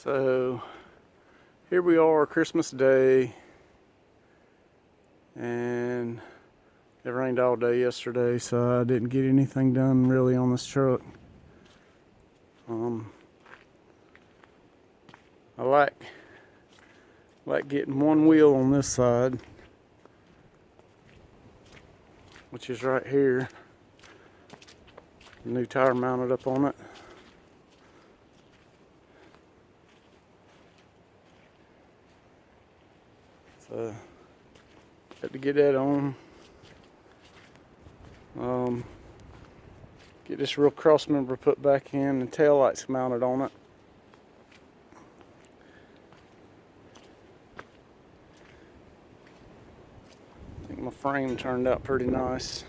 So here we are, Christmas Day, and it rained all day yesterday, so I didn't get anything done really on this truck. I like getting one wheel on this side, which is right here. New tire mounted up on it. So had to get that on. Get this real cross member put back in, and tail lights mounted on it. I think my frame turned out pretty nice.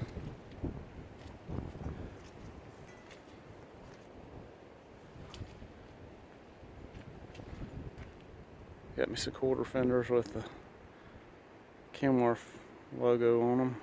Got me some quarter fenders with the Kenworth logo on them.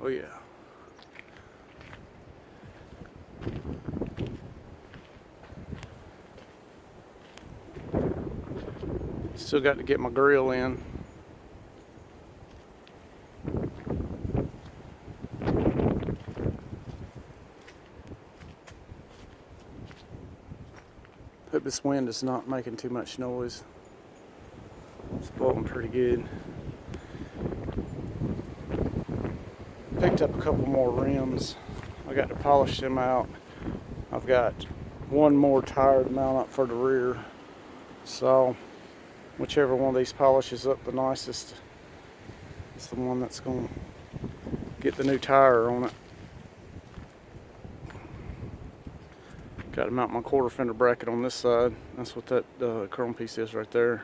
Oh yeah. Still got to get my grill in. Hope this wind is not making too much noise. It's blowing pretty good. Picked up a couple more rims. I got to polish them out. I've got one more tire to mount up for the rear. So whichever one of these polishes up the nicest is the one that's going to get the new tire on it. Got to mount my quarter fender bracket on this side. That's what that chrome piece is right there.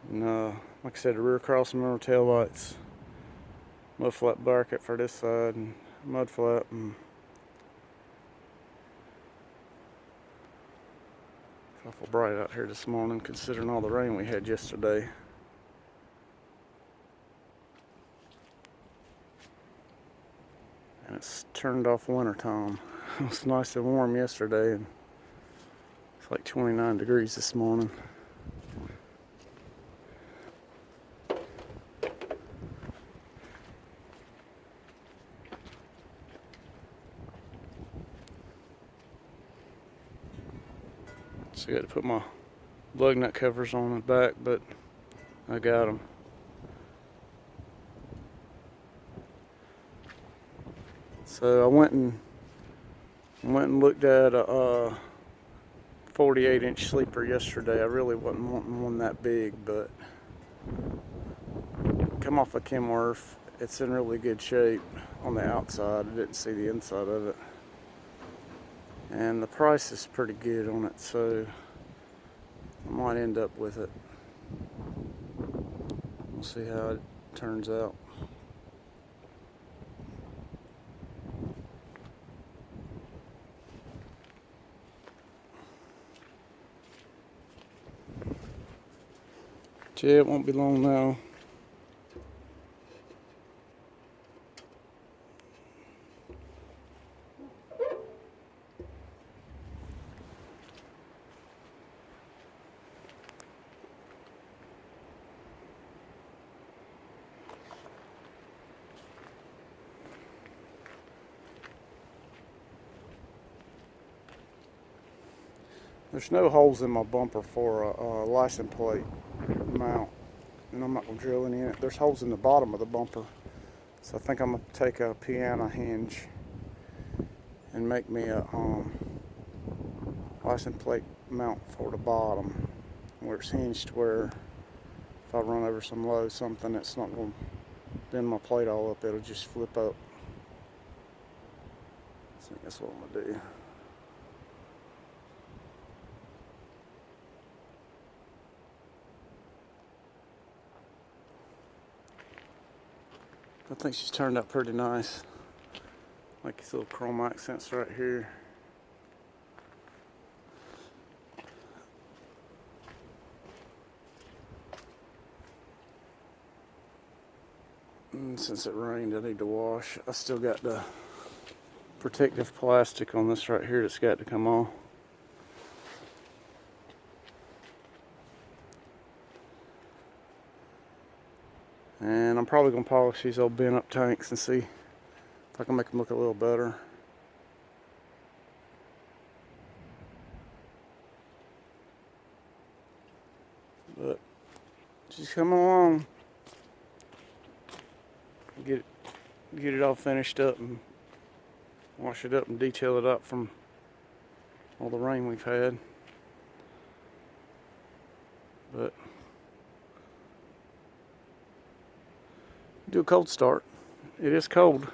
And like I said, the rear cross member, tail lights, mud flap bracket for this side, and mud flap. And it's awful bright out here this morning, considering all the rain we had yesterday. And it's turned off winter time. It was nice and warm yesterday, and it's like 29 degrees this morning. So I got to put my lug nut covers on the back, but I got them. So I went and looked at a 48-inch sleeper yesterday. I really wasn't wanting one that big, but come off a Kenworth. It's in really good shape on the outside. I didn't see the inside of it. And the price is pretty good on it, so I might end up with it. We'll see how it turns out. Yeah, it won't be long now. There's no holes in my bumper for a license plate mount, and I'm not going to drill any in it. There's holes in the bottom of the bumper, so I think I'm going to take a piano hinge and make me a license plate mount for the bottom, where it's hinged, where if I run over some load, something, it's not going to bend my plate all up, it'll just flip up. I think that's what I'm gonna do. I think she's turned out pretty nice. Like these little chrome accents right here. And since it rained, I need to wash. I still got the protective plastic on this right here that's got to come off. And I'm probably going to polish these old bent up tanks and see if I can make them look a little better. But just come along. Get it all finished up and wash it up and detail it up from all the rain we've had. But do a cold start. It is cold.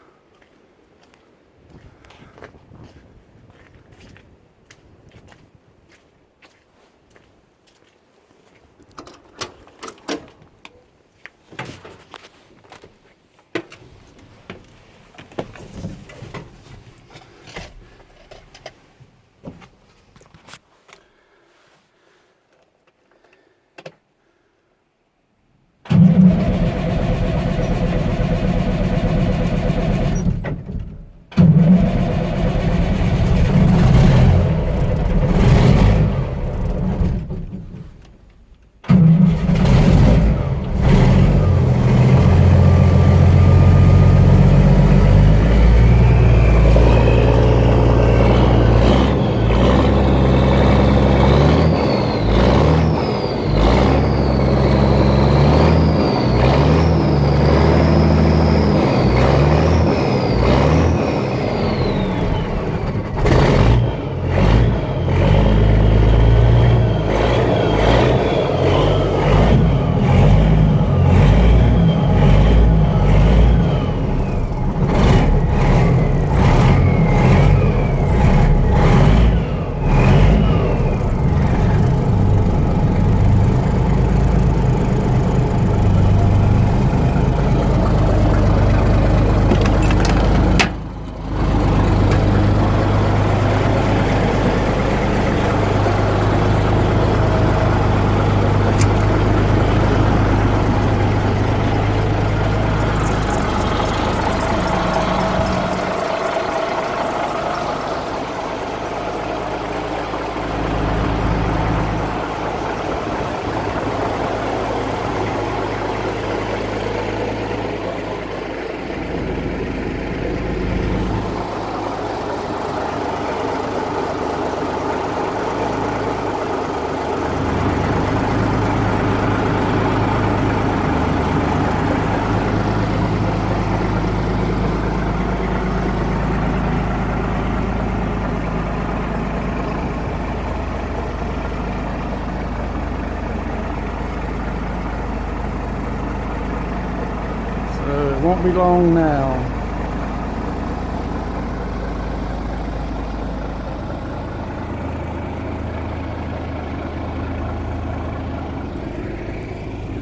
Won't be long now.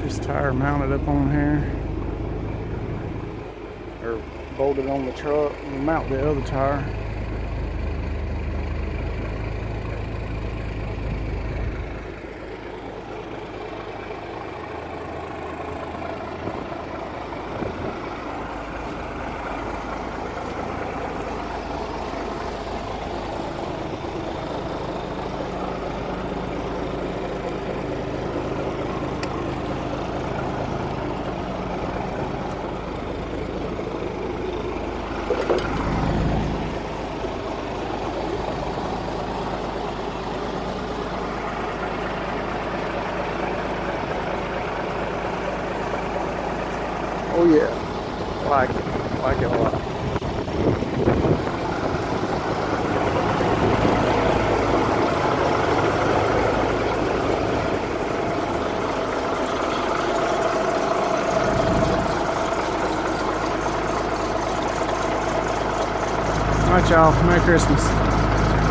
This tire mounted up on here, or bolted on the truck, and mount the other tire. Oh yeah, like it a lot. Alright, y'all. Merry Christmas.